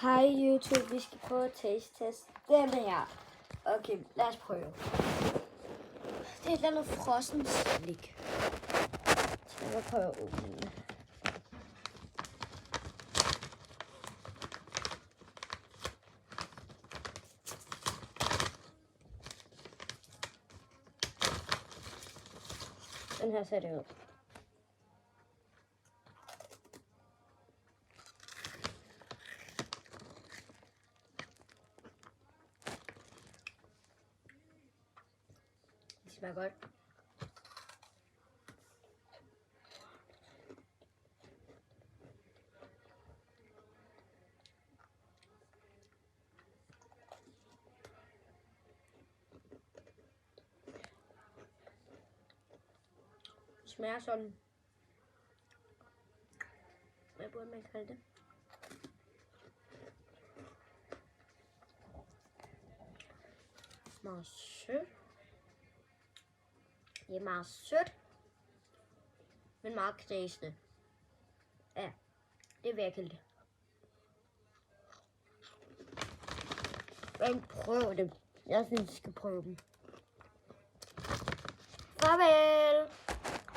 Hej YouTube, vi skal prøve at taste-teste den her. Okay, lad os prøve. Det er et eller andet frossen slik. Så jeg vil prøve at åbne den. Den her ser det ud. Det smager godt. Det smager sådan. Hvad burde man kalde det? Meget sødt. Det er meget sødt, men meget kræsende. Ja, det vil jeg kalde det. Men prøv dem. Jeg synes, I skal prøve dem. Farvel!